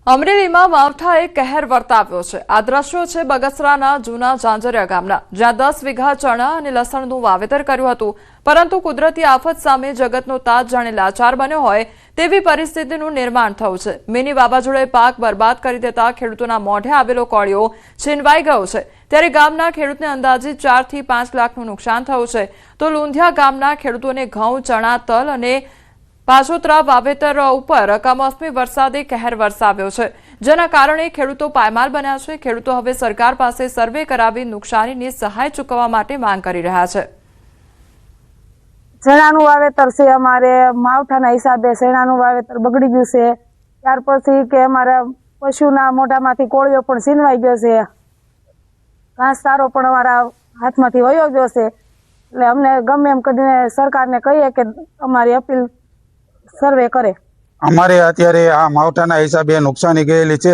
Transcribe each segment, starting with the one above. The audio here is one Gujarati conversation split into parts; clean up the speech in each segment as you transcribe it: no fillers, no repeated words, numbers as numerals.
અમરેલીમાં માવઠાએ કહેર વર્તાવ્યો છે। આ દ્રશ્યો છે બગસરાના જૂના ઝાંઝરિયા ગામના, જ્યાં 10 વીઘા ચણા અને લસણનું વાવેતર કર્યું હતું, પરંતુ કુદરતી આફત સામે જગતનો તાજ જાણે લાચાર બન્યો હોય તેવી પરિસ્થિતિનું નિર્માણ થયું છે। મિની વાવાઝોડાએ પાક બરબાદ કરી દેતા ખેડૂતોના મોઢે આવેલો કોળિયો છીનવાઈ ગયો છે। ત્યારે ગામના ખેડૂતને અંદાજિત 4 થી 5 લાખનું નુકસાન થયું છે, તો લુંધિયા ગામના ખેડૂતોને ઘઉં, ચણા, તલ અને પાછોતરા વાવેતર ઉપર કમોસમી વરસાદે કહેર વરસાવ્યો છે, જેના કારણે ખેડૂતો પાયમાલ બન્યા છે। ખેડૂતો હવે સરકાર પાસે સર્વે કરાવી નુકસાનીની સહાય ચૂકવવા માટે માંગ કરી રહ્યા છે। ચણાનું વાવેતર છે, અમારે માવઠાના હિસાબે ચણાનું વાવેતર બગડી ગયું છે। ત્યાર પછી કે અમારા પશુના મોઢામાંથી કોળિયો પણ છીનવાઈ ગયો છે, ઘાસચારો પણ અમારા હાથમાંથી વયો ગયો છે। એટલે અમને ગમે એમ કરીને સરકારને કહીએ કે અમારી અપીલ સર્વે કરે। અમારે અત્યારે આ માવઠાના હિસાબે નુકસાની ગયેલી છે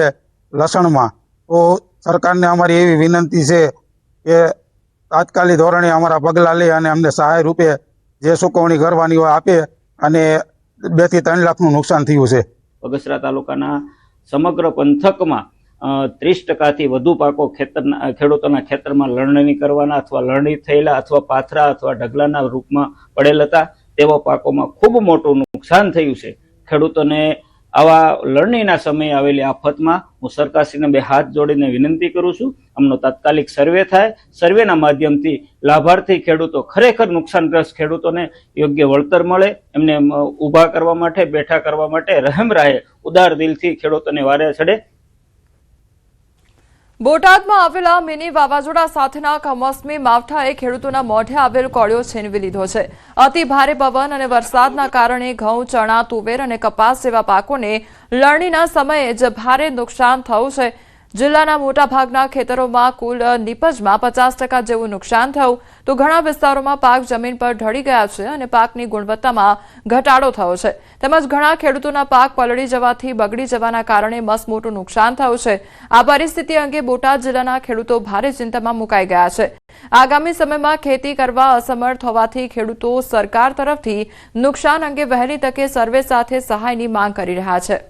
લસણમાં, તો સરકારને અમારી એવી વિનંતી છે કે તાત્કાલિક ધોરણે અમારા પગલાં લઈ અને અમને સહાય રૂપે જે ચૂકવણી કરવાની હોય આપે, અને 2 થી 3 લાખનું નુકસાન થયું છે। બગસરા તાલુકાના સમગ્ર પંથકમાં 30% વધુ પાકો ખેડૂતોના ખેતરમાં લણણી કરવાના અથવા લણણી થયેલા અથવા પાથરા અથવા ઢગલાના રૂપમાં પડેલ હતા, તેવા પાકોમાં ખૂબ મોટું નુકસાન થયું છે। ખેડૂતોને આવા લણણીના સમયે આવેલી આફતમાં હું સરકારશ્રીને 2 હાથ જોડીને વિનંતી કરું છું, અમનો તાત્કાલિક સર્વે થાય, સર્વેના માધ્યમથી લાભાર્થી ખેડૂતો, ખરેખર નુકસાનગ્રસ્ત ખેડૂતોને યોગ્ય વળતર મળે, એમને ઊભા કરવા માટે, બેઠા કરવા માટે રહેમ રાહે ઉદાર દિલથી ખેડૂતોને વારે ચડે। બોટાદમાં આવેલા મિની વાવાઝોડા સાથેના કમોસમી માવઠાએ ખેડૂતોના મોઢે આવેલ કોળિયો છીનવી લીધો છે। અતિ ભારે પવન અને વરસાદના કારણે ઘઉં, ચણા, તુવેર અને કપાસ જેવા પાકોને લણણીના સમયે જ ભારે નુકસાન થયું છે। જિલ્લાના મોટાભાગના ખેતરોમાં કુલ નિપજમાં 50% જેવું નુકસાન થયું, તો ઘણા વિસ્તારોમાં પાક જમીન પર ઢળી ગયા છે અને પાકની ગુણવત્તામાં ઘટાડો થયો છે, તેમજ ઘણા ખેડૂતોના પાક પલળી જવાથી બગડી જવાના કારણે મસમોટું નુકસાન થયું છે। આ પરિસ્થિતિ અંગે બોટાદ જિલ્લાના ખેડૂતો ભારે ચિંતામાં મુકાઈ ગયા છે। આગામી સમયમાં ખેતી કરવા અસમર્થ હોવાથી ખેડૂતો સરકાર તરફથી નુકસાન અંગે વહેલી તકે સર્વે સાથે સહાયની માંગ કરી રહ્યા છે।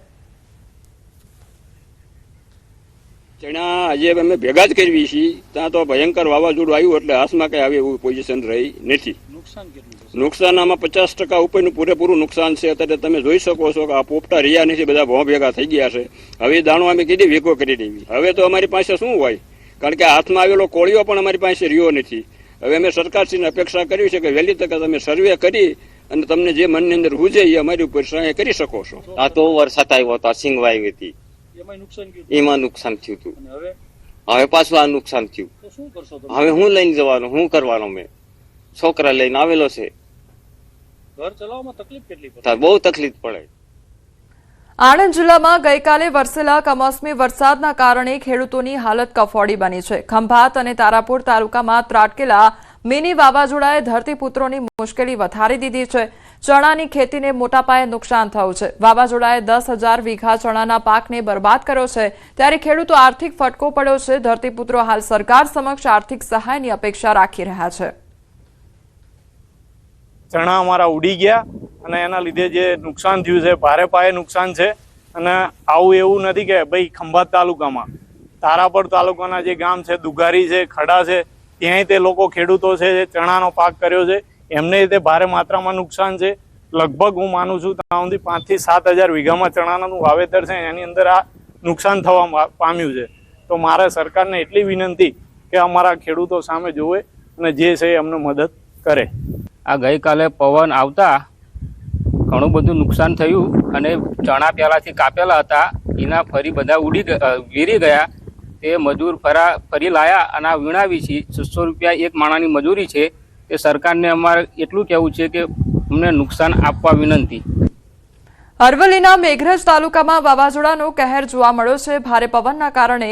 ચણા આજે અમે ભેગા જ કરવી છીએ, ત્યાં તો ભયંકર વાવાઝોડું આવ્યું એટલે હાથમાં કઈ આવે એવું પોઝિશન રહી નથી। નુકસાન આમાં 50% ઉપરનું પૂરેપૂરું નુકસાન છે। અત્યારે તમે જોઈ શકો છો કે આ પોપટા રહ્યા નથી, બધા ભોં ભેગા થઈ ગયા છે। હવે દાણો અમે કીધી ભેગો કરી દેવી, હવે તો અમારી પાસે શું હોય, કારણ કે હાથમાં આવેલો કોળિયો પણ અમારી પાસે રહ્યો નથી। હવે અમે સરકારશ્રીને અપેક્ષા કરવી છે કે વહેલી તકે તમે સર્વે કરી અને તમને જે મનની અંદર હુજે એ અમારી ઉપર સહાય કરી શકો છો। આ તો વરસાદ આવ્યો હતો, સિંગવાઈ આવી હતી, એમાં નુકસાન થયું હતું, હવે પાછું આ નુકસાન થયું। હવે હું લઈને જવાનું, હું કરવાનો? મેં છોકરા લઈને આવેલો છે, ઘર ચલાવવામાં તકલીફ કેટલી પડે, બહુ તકલીફ પડે। આણંદ જિલ્લામાં ગઈકાલે વરસેલા કમોસમી વરસાદના કારણે ખેડૂતોની હાલત કફોડી બની છે। ખંભાત અને તારાપુર તાલુકામાં ત્રાટકેલા મિની વાવાઝોડાએ ધરતીપુત્રોની મુશ્કેલી વધારી દીધી છે। ચણાની ખેતીને મોટા પાયે નુકસાન થયું છે। વાવાઝોડાએ 10,000 વીઘા ચણાના પાકને બરબાદ કર્યો છે, ત્યારે ખેડૂતો આર્થિક ફટકો પડ્યો છે। ધરતીપુત્રો હાલ સરકાર સમક્ષ આર્થિક સહાયની અપેક્ષા રાખી રહ્યા છે। ચણા અમારા ઉડી ગયા અને એના લીધે જે નુકસાન થયું છે, ભારે પાયે નુકસાન છે। અને આવું એવું નથી કે ભાઈ ખંભાત તાલુકામાં, તારાપર તાલુકાના જે ગામ છે, દુગારી છે, ખડા છે, ત્યાંય તે લોકો ખેડૂતો છે જે ચણાનો પાક કર્યો છે, એમને તે ભારે માત્રામાં નુકસાન છે। લગભગ હું માનું છું ત્યાં સુધી 5 થી 7,000 વીઘામાં ચણાનું વાવેતર છે, એની અંદર આ નુકસાન થવા પામ્યું છે। તો મારે સરકારને એટલી વિનંતી કે અમારા ખેડૂતો સામે જોવે અને જે છે અમને મદદ કરે। આ ગઈકાલે પવન આવતા ઘણું બધું નુકસાન થયું અને ચણા પહેલાંથી કાપેલા હતા એના ફરી બધા વીરી ગયા। તે મજૂર ફરી લાયા અને આ વીણાવી છે। 600 રૂપિયા એક માણાની મજૂરી છે। તે સરકારને અમારે એટલું કહેવું છે કે અમને નુકસાન આપવા વિનંતી। અરવલ્લીના મેઘરજ તાલુકામાં વાવાઝોડાનો કહેર જોવા મળ્યો છે। ભારે પવનના કારણે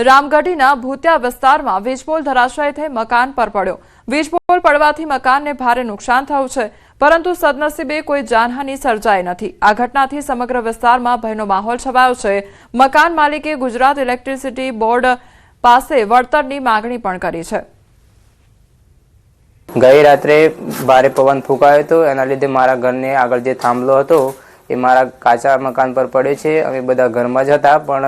રામગઢીના ભૂતિયા વિસ્તારમાં વીજપોલ ધરાશાયી થઈ મકાન પર પડ્યો। વીજપોલ પડવાથી મકાનને ભારે નુકસાન થયું છે, પરંતુ સદનસીબે કોઈ જાનહાનિ સર્જાઈ નથી। આ ઘટનાથી સમગ્ર વિસ્તારમાં ભયનો માહોલ છવાયો છે। મકાન માલિકે ગુજરાત ઇલેક્ટ્રિસિટી બોર્ડ પાસે વળતરની માંગણી પણ કરી છે। ગઈ રાત્રે ભારે પવન ફૂંકાયો હતો, એના લીધે મારા ઘરને આગળ જે થાંભલો હતો એ મારા કાચા મકાન પર પડ્યો છે. અમે બધા ઘરમાં જ હતા, પણ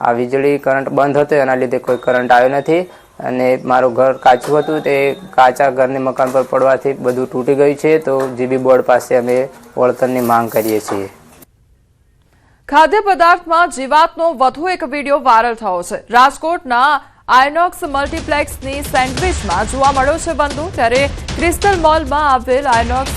આ વીજળી કરંટ બંધ હતો એના લીધે કોઈ કરંટ આવ્યો નથી અને મારું ઘર કાચું હતું તે કાચા ઘરની મકાન પર પડવાથી બધું તૂટી ગયું છે. તો જીબી બોર્ડ પાસે અમે વળતરની માંગ કરીએ છીએ. ખાદ્ય પદાર્થમાં જીવાતનો વધુ એક વિડીયો વાયરલ થયો છે. રાજકોટના આઇનોક્સ મલ્ટીપ્લેક્સની સેન્ડવિચમાં જોવા મળ્યો છે વંદો. ત્યારે ક્રિસ્ટલ મોલમાં આવેલ આઇનોક્સ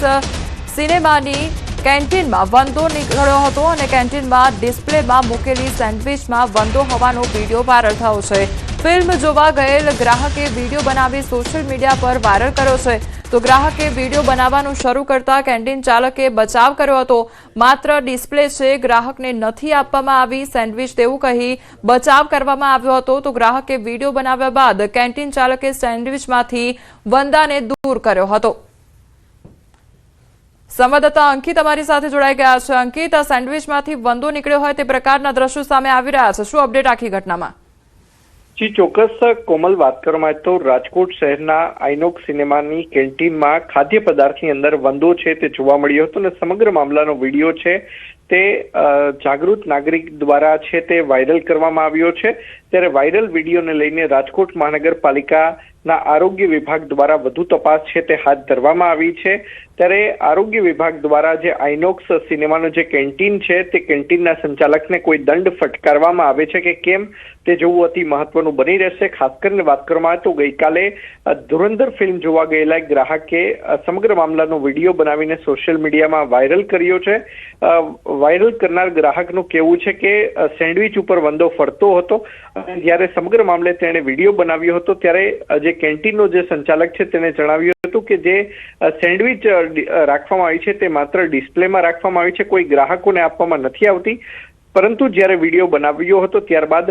સિનેમાની કેન્ટીનમાં વંદો નીકળ્યો હતો અને કેન્ટીનમાં ડિસ્પ્લેમાં મૂકેલી સેન્ડવિચમાં વંદો હોવાનો વિડીયો વાયરલ થયો છે. ફિલ્મ જોવા ગયેલ ગ્રાહકે વિડીયો બનાવી સોશિયલ મીડિયા પર વાયરલ કર્યો છે. તો ગ્રાહકે વિડીયો બનાવવાનું શરૂ કરતા કેન્ટીન ચાલકે બચાવ કર્યો હતો. માત્ર ડિસ્પ્લે છે, ગ્રાહકને નથી આપવામાં આવી સેન્ડવિચ તેવું કહી બચાવ કરવામાં આવ્યો હતો. તો ગ્રાહકે વિડીયો બનાવ્યા બાદ કેન્ટીન ચાલકે સેન્ડવિચમાંથી વંદાને દૂર કર્યો હતો. સંવાદદાતા અંકિત અમારી સાથે જોડાઈ ગયા છે. અંકિત, આ સેન્ડવિચમાંથી વંદો નીકળ્યો હોય તે પ્રકારના દ્રશ્યો સામે આવી રહ્યા છે. શું અપડેટ આખી ઘટનામાં? જી ચોક્કસ કોમલ, વાત કરવામાં આવે તો રાજકોટ શહેરના આઇનોક્સ સિનેમાની કેન્ટીનમાં ખાદ્ય પદાર્થની અંદર વંદો છે તે જોવા મળ્યો હતો અને સમગ્ર મામલાનો વિડીયો છે તે જાગૃત નાગરિક દ્વારા છે તે વાયરલ કરવામાં આવ્યો છે. ત્યારે વાયરલ વિડીયોને લઈને રાજકોટ મહાનગરપાલિકાના આરોગ્ય વિભાગ દ્વારા વધુ તપાસ છે તે હાથ ધરવામાં આવી છે. ત્યારે આરોગ્ય વિભાગ દ્વારા જે આઇનોક્સ સિનેમાનો જે કેન્ટીન છે તે કેન્ટીનના સંચાલકને કોઈ દંડ ફટકારવામાં આવે છે કે કેમ તે જોવું અતિ મહત્વનું બની રહેશે. ખાસ કરીને વાત કરવામાં આવે તો ગઈકાલે ધુરંધર ફિલ્મ જોવા ગયેલા ગ્રાહકે સમગ્ર મામલાનો વિડીયો બનાવીને સોશિયલ મીડિયામાં વાયરલ કર્યો છે. વાયરલ કરનાર ગ્રાહકનું કહેવું છે કે સેન્ડવિચ ઉપર વંદો ફરતો હતો અને જ્યારે સમગ્ર મામલે તેણે વિડીયો બનાવ્યો હતો ત્યારે જે કેન્ટીનનો જે સંચાલક છે તેને જણાવ્યું હતું કે જે સેન્ડવિચ રાખવામાં આવી છે તે માત્ર ડિસ્પ્લેમાં રાખવામાં આવી છે, કોઈ ગ્રાહકોને આપવામાં નથી આવતી. પરંતુ જ્યારે વિડીયો બનાવ્યો હતો ત્યારબાદ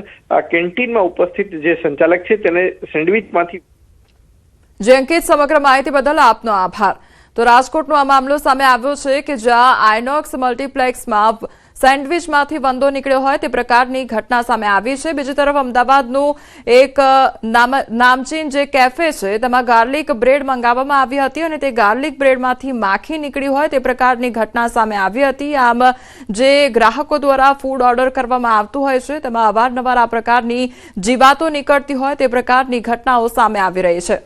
કેન્ટીનમાં ઉપસ્થિત જે સંચાલક છે તેને સેન્ડવિચમાંથી. જે અંકિત, સમગ્ર માહિતી બદલ આપનો આભાર. તો રાજકોટનો આ મામલો સામે આવ્યો છે કે જ્યાં આઇનોક્સ મલ્ટીપ્લેક્સમાં સેન્ડવિચમાંથી વંદો નીકળ્યો હોય તે પ્રકારની ઘટના સામે આવી છે. બીજી તરફ અમદાવાદનું એક નામચીન જે કેફે છે તેમાં ગાર્લિક બ્રેડ મંગાવવામાં આવી હતી અને તે ગાર્લિક બ્રેડમાંથી માખી નીકળી હોય તે પ્રકારની ઘટના સામે આવી હતી. આમ જે ગ્રાહકો દ્વારા ફૂડ ઓર્ડર કરવામાં આવતું હોય છે તેમાં અવારનવાર આ પ્રકારની જીવાતો નીકળતી હોય તે પ્રકારની ઘટનાઓ સામે આવી રહી છે.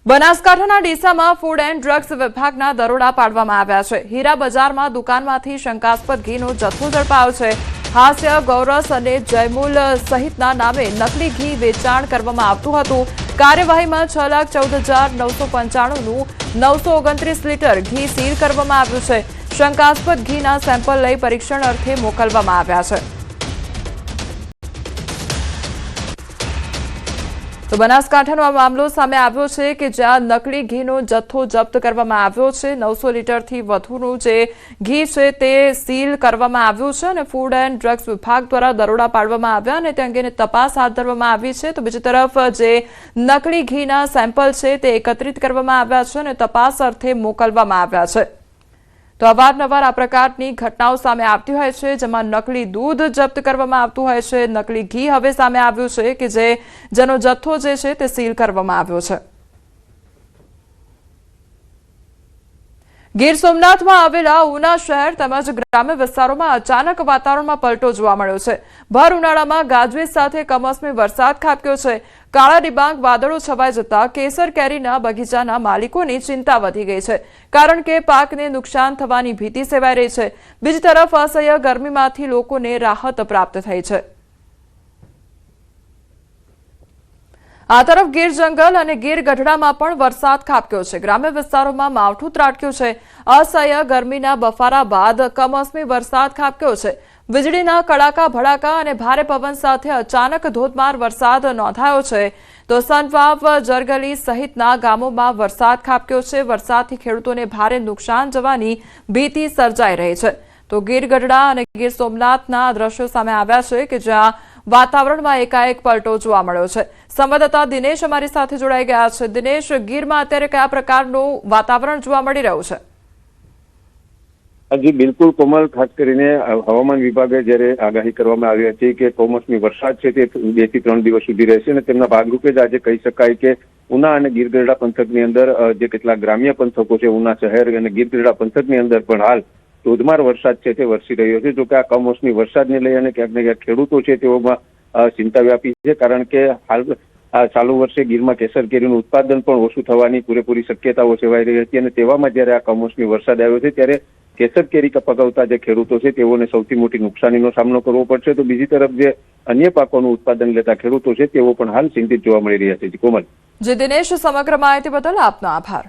બનાસકાંઠાના ડીસામાં ફૂડ એન્ડ ડ્રગ્સ વિભાગના દરોડા પાડવામાં આવ્યા છે. હીરા બજારમાં દુકાનમાંથી શંકાસ્પદ ઘીનો જથ્થો ઝડપાયો છે. હાસ્ય, ગૌરસ અને જયમૂલ સહિતના નામે નકલી ઘી વેચાણ કરવામાં આવતું હતું. કાર્યવાહીમાં 6,14,995નું 929 લીટર ઘી સીલ કરવામાં આવ્યું છે. શંકાસ્પદ ઘીના સેમ્પલ લઈ પરીક્ષણ અર્થે મોકલવામાં આવ્યા છે. તો બનાસકાંઠાનો આ મામલો સામે આવ્યો છે કે જ્યાં નકલી ઘીનો જથ્થો જપ્ત કરવામાં આવ્યો છે. 900 લીટરથી વધુનું જે ઘી છે તે સીલ કરવામાં આવ્યું છે અને ફૂડ એન્ડ ડ્રગ્સ વિભાગ દ્વારા દરોડા પાડવામાં આવ્યા અને તે અંગેની તપાસ હાથ ધરવામાં આવી છે. તો બીજી તરફ જે નકલી ઘીના સેમ્પલ છે તે એકત્રિત કરવામાં આવ્યા છે અને તપાસ અર્થે મોકલવામાં આવ્યા છે. તો અવારનવાર આ પ્રકારની ઘટનાઓ સામે આવતી હોય છે જેમાં નકલી દૂધ જપ્ત કરવામાં આવતું હોય છે. નકલી ઘી હવે સામે આવ્યું છે કે જેનો જથ્થો જે છે તે સીલ કરવામાં આવ્યો છે. ગીર સોમનાથમાં આવેલા ઉના શહેર તેમજ ગ્રામ્ય વિસ્તારોમાં અચાનક વાતાવરણમાં પલટો જોવા મળ્યો છે. ભર ઉનાળામાં ગાજવીજ સાથે કમોસમી વરસાદ ખાબક્યો છે. કાળા ડિબાંગ વાદળો છવાઈ જતા કેસર કેરીના બગીચાના માલિકોની ચિંતા વધી ગઈ છે, કારણ કે પાકને નુકસાન થવાની ભીતિ સેવાઈ રહી છે. બીજી તરફ અસહ્ય ગરમીમાંથી લોકોને રાહત પ્રાપ્ત થઈ છે. આ તરફ ગીર જંગલ અને ગીર ગઢડામાં પણ વરસાદ ખાબક્યો છે. ગ્રામ્ય વિસ્તારોમાં માવઠું ત્રાટક્યું છે. અસહ્ય ગરમીના બફારા બાદ કમોસમી વરસાદ ખાબક્યો છે. વીજળીના કડાકા ભડાકા અને ભારે પવન સાથે અચાનક ધોધમાર વરસાદ નોંધાયો છે. તો સનવાવ, જરગલી સહિતના ગામોમાં વરસાદ ખાબક્યો છે. વરસાદથી ખેડૂતોને ભારે નુકસાન જવાની ભીતિ સર્જાઈ રહી છે. તો ગીર ગઢડા અને ગીર સોમનાથના દ્રશ્યો સામે આવ્યા છે કે જ્યાં વાતાવરણમાં એકાએક પલટો જોવા મળ્યો છે. સંવાદદાતા દિનેશ અમારી સાથે જોડાઈ ગયા છે. દિનેશ, ગીરમાં અત્યારે કયા પ્રકારનું વાતાવરણ જોવા મળી રહ્યું છે? જી બિલકુલ કોમલ, ખાસ કરીને હવામાન વિભાગે જ્યારે આગાહી કરવામાં આવી હતી કે કમોસમી વરસાદ છે તે 2 થી 3 દિવસ સુધી રહેશે અને તેમના ભાગરૂપે જ આજે કહી શકાય કે ઉના અને ગીર ગઢડા પંથકની અંદર જે કેટલાક ગ્રામ્ય પંથકો છે, ઉના શહેર અને ગીર ગઢડા પંથકની અંદર પણ હાલ ધોધમાર વરસાદ છે તે વરસી રહ્યો છે. જોકે આ કમોસમી વરસાદને લઈ અને ક્યાંક ને ક્યાંક ખેડૂતો છે તેઓમાં ચિંતા વ્યાપી છે, કારણ કે હાલ આ ચાલુ વર્ષે ગીરમાં કેસર કેરીનું ઉત્પાદન પણ ઓછું થવાની પૂરેપૂરી શક્યતાઓ સેવાઈ રહી હતી અને તેવામાં જ્યારે આ કમોસમી વરસાદ આવ્યો છે ત્યારે કેસર કેરી પકવતા જે ખેડૂતો છે તેઓને સૌથી મોટી નુકસાનીનો સામનો કરવો પડશે. તો બીજી તરફ જે અન્ય પાકોનું ઉત્પાદન લેતા ખેડૂતો છે તેઓ પણ હાલ ચિંતિત જોવા મળી રહ્યા છે. કોમલ. જે દિનેશ, સમગ્ર માહિતી બદલ આપનો આભાર.